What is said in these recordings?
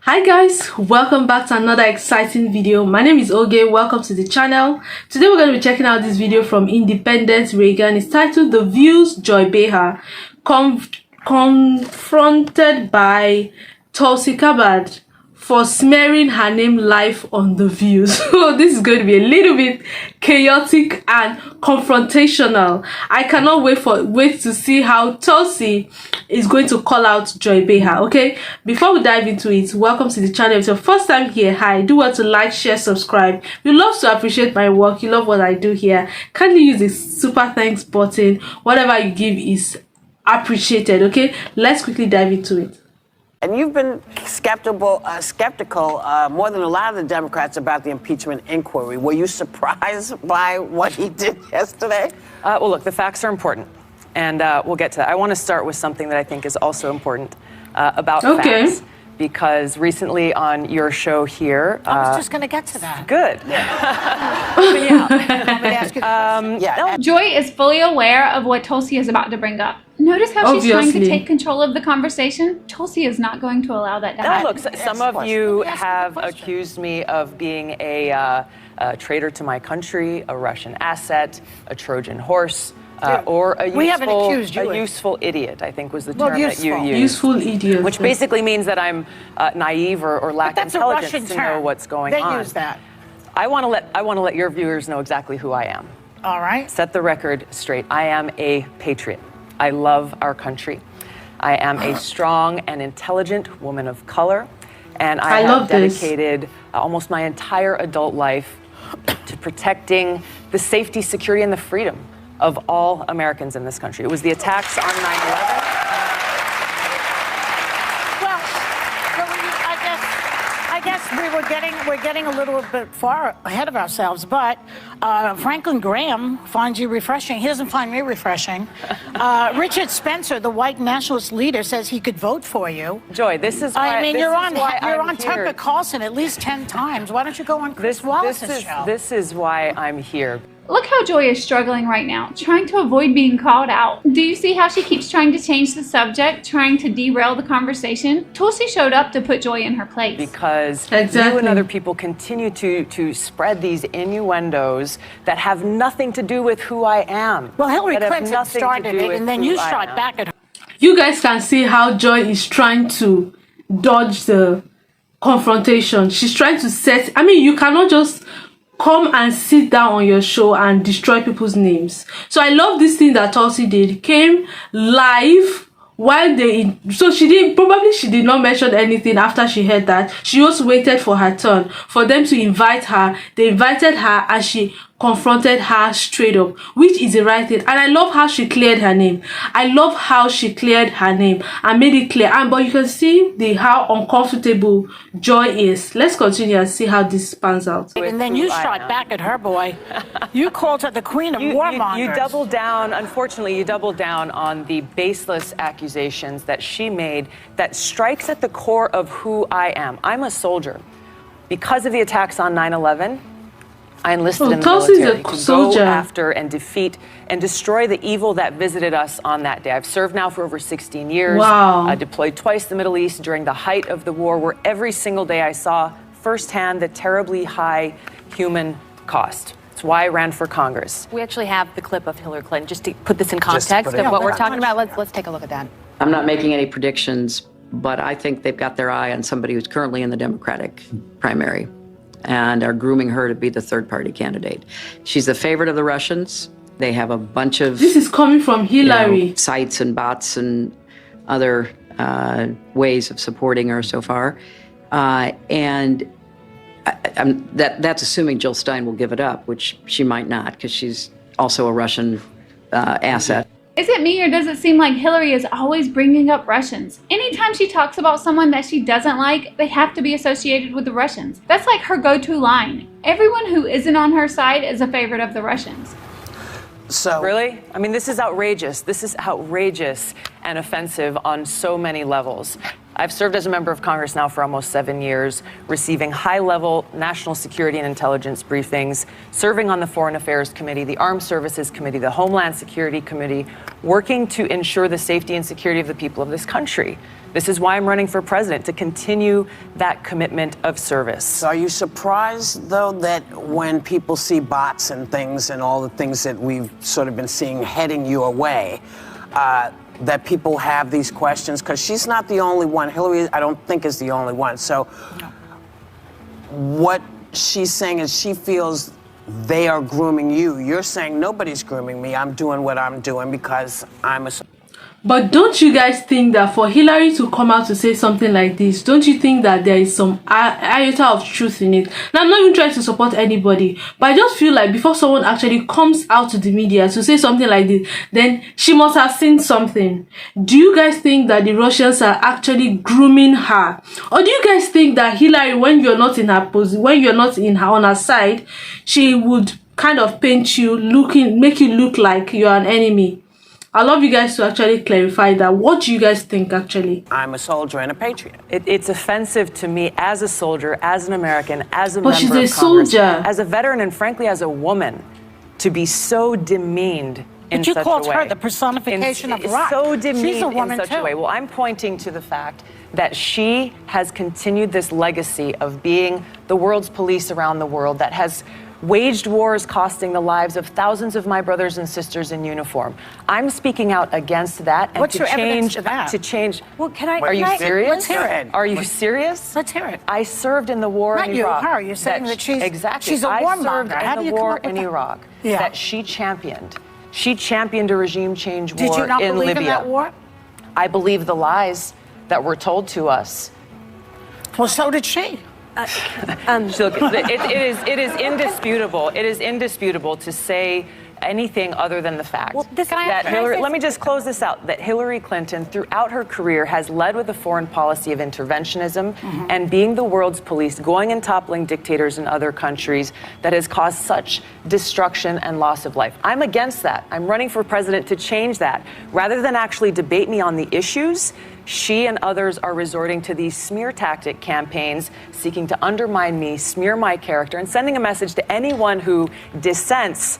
Hi guys, welcome back to another exciting video. My name is Oge. Welcome to the channel. Today we're going to be checking out this video from Independent Raegan. It's titled The Views Joy Behar confronted by Tulsi Gabbard for smearing her name live on The Views. So this is going to be a little bit chaotic and confrontational. I cannot wait to see how Tulsi is going to call out Joy Behar. Okay, before we dive into it, welcome to the channel. If it's your first time here, hi, do want to like, share, subscribe. You love to appreciate my work, you love what I do here, kindly use the super thanks button. Whatever you give is appreciated. Okay, let's quickly dive into it. And you've been skeptical more than a lot of the Democrats about the impeachment inquiry. Were you surprised by what he did yesterday? Well, look, the facts are important, and we'll get to that. I want to start with something that I think is also important about facts, because recently on your show here... I was just going to get to that. Good. Joy is fully aware of what Tulsi is about to bring up. Notice how she's trying to take control of the conversation. Tulsi is not going to allow that to happen. Look, some of you have accused me of being a traitor to my country, a Russian asset, a Trojan horse, or a useful idiot, I think was the term that you used. Useful idiot. Which basically means that I'm naive or lack intelligence to know what's going on. They use that. I want to let your viewers know exactly who I am. All right. Set the record straight. I am a patriot. I love our country. I am a strong and intelligent woman of color, and I have dedicated almost my entire adult life to protecting the safety, security, and the freedom of all Americans in this country. It was the attacks on 9/11. I guess we're getting a little bit far ahead of ourselves, but Franklin Graham finds you refreshing. He doesn't find me refreshing. Richard Spencer, the white nationalist leader, says he could vote for you. Joy, this is why you're on Tucker Carlson at least 10 times. Why don't you go on Chris Wallace's show? This is why I'm here. Look how Joy is struggling right now, trying to avoid being called out. Do you see how she keeps trying to change the subject, trying to derail the conversation? Tulsi showed up to put Joy in her place. Because you and other people continue to spread these innuendos that have nothing to do with who I am. Well, Hillary Clinton started it, and then you shot back at her. You guys can see how Joy is trying to dodge the confrontation. She's trying to set... I mean, you cannot just come and sit down on your show and destroy people's names. So I love this thing that Tulsi did. Came live while so she did not mention anything after she heard that. She just waited for her turn for them to invite her. They invited her and she confronted her straight up, which is the right thing. And I love how she cleared her name. I love how she cleared her name and made it clear. But you can see how uncomfortable Joy is. Let's continue and see how this pans out. And then you shot back at her, boy. You called her the queen of warmongers. You doubled down, unfortunately, you doubled down on the baseless accusations that she made that strikes at the core of who I am. I'm a soldier. Because of the attacks on 9/11, I enlisted in the military to go after and defeat and destroy the evil that visited us on that day. I've served now for over 16 years. Wow. I deployed twice to the Middle East during the height of the war, where every single day I saw firsthand the terribly high human cost. It's why I ran for Congress. We actually have the clip of Hillary Clinton, just to put this in context of what we're talking about. Let's take a look at that. I'm not making any predictions, but I think they've got their eye on somebody who's currently in the Democratic primary and are grooming her to be the third-party candidate. She's the favorite of the Russians. They have a bunch of... This is coming from Hillary. Sites and bots and other ways of supporting her so far. And that's assuming Jill Stein will give it up, which she might not, because she's also a Russian asset. Is it me, or does it seem like Hillary is always bringing up Russians? Anytime she talks about someone that she doesn't like, they have to be associated with the Russians. That's like her go-to line. Everyone who isn't on her side is a favorite of the Russians. So really? I mean, this is outrageous. This is outrageous and offensive on so many levels. I've served as a member of Congress now for almost 7 years, receiving high-level national security and intelligence briefings, serving on the Foreign Affairs Committee, the Armed Services Committee, the Homeland Security Committee, working to ensure the safety and security of the people of this country. This is why I'm running for president, to continue that commitment of service. So are you surprised, though, that when people see bots and things and all the things that we've sort of been seeing heading your way, that people have these questions? Because she's not the only one. Hillary, I don't think, is the only one. So what she's saying is she feels they are grooming you. You're saying nobody's grooming me. I'm doing what I'm doing because I'm a... But don't you guys think that for Hillary to come out to say something like this, don't you think that there is some iota of truth in it? Now, I'm not even trying to support anybody, but I just feel like before someone actually comes out to the media to say something like this, then she must have seen something. Do you guys think that the Russians are actually grooming her? Or do you guys think that Hillary, when you're not in her position, when you're not on her side, she would kind of paint you, make you look like you're an enemy? I'd love you guys to actually clarify that. What do you guys think, actually? I'm a soldier and a patriot. It's offensive to me as a soldier, as an American, as a member of But Congress, she's a soldier. as a veteran, and frankly, as a woman, to be so demeaned in such a way. But you called her the personification of rock. So demeaned She's a woman in such too. a way. Well, I'm pointing to the fact that she has continued this legacy of being the world's police around the world, that has waged wars costing the lives of thousands of my brothers and sisters in uniform. I'm speaking out against that, and What's to your change evidence to that? to change. Well, can I? Are you serious? Let's hear it. Are you serious? Let's hear it. I served in the war Not in you, Iraq. her. You're saying that she's exactly. she's a I served warmonger. How do in you the come war up with in that? Iraq Yeah. that she championed. She championed a regime change war Did you not in believe Libya. in that war? I believe the lies that were told to us. Well, so did she. Look, it is indisputable. It is indisputable to say anything other than the fact that Hillary. Let me just close this out. That Hillary Clinton, throughout her career, has led with a foreign policy of interventionism and being the world's police, going and toppling dictators in other countries that has caused such destruction and loss of life. I'm against that. I'm running for president to change that. Rather than actually debate me on the issues, she and others are resorting to these smear tactic campaigns, seeking to undermine me, smear my character, and sending a message to anyone who dissents.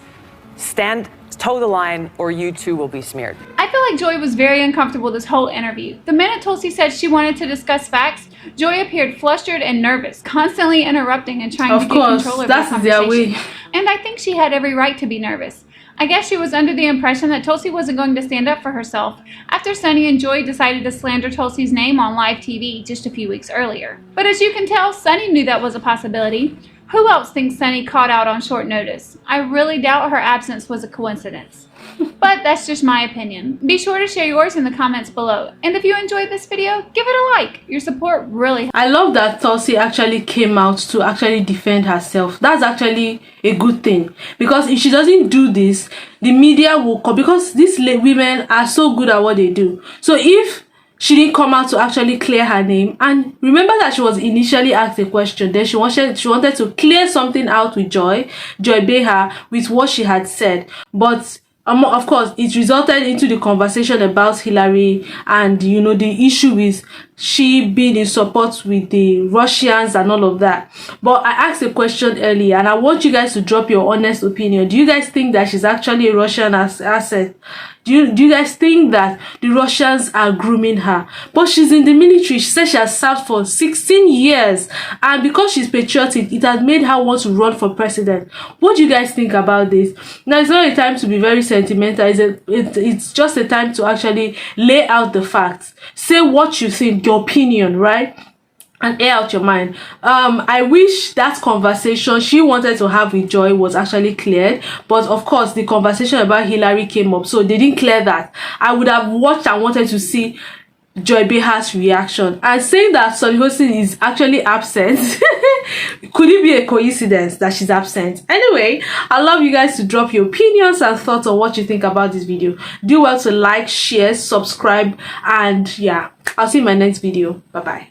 Toe the line, or you too will be smeared. I feel like Joy was very uncomfortable this whole interview. The minute Tulsi said she wanted to discuss facts, Joy appeared flustered and nervous, constantly interrupting and trying to get control of the conversation. Their way. And I think she had every right to be nervous. I guess she was under the impression that Tulsi wasn't going to stand up for herself after Sunny and Joy decided to slander Tulsi's name on live TV just a few weeks earlier. But as you can tell, Sunny knew that was a possibility. Who else thinks Sunny caught out on short notice? I really doubt her absence was a coincidence. But that's just my opinion. Be sure to share yours in the comments below. And if you enjoyed this video, give it a like. Your support really helps. I love that Tulsi actually came out to actually defend herself. That's actually a good thing. Because if she doesn't do this, the media will come. Because these women are so good at what they do. So if she didn't come out to actually clear her name, and remember that she was initially asked a question, then she wanted to clear something out with Joy Behar, with what she had said. But of course, it resulted into the conversation about Hillary and, you know, the issue with she being in support with the Russians and all of that. But I asked a question earlier, and I want you guys to drop your honest opinion. Do you guys think that she's actually a Russian asset? Do you guys think that the Russians are grooming her? But she's in the military. She said she has served for 16 years. And because she's patriotic, it has made her want to run for president. What do you guys think about this? Now, it's not a time to be very sentimental. It's just a time to actually lay out the facts. Say what you think, your opinion, right? And air out your mind. I wish that conversation she wanted to have with Joy was actually cleared, but of course the conversation about Hillary came up, so they didn't clear that. I would have watched and wanted to see Joy Behar's reaction. And saying that Sunny Hostin is actually absent, could it be a coincidence that she's absent? Anyway, I love you guys to drop your opinions and thoughts on what you think about this video. Do well to like, share, subscribe, and yeah, I'll see you in my next video. Bye bye.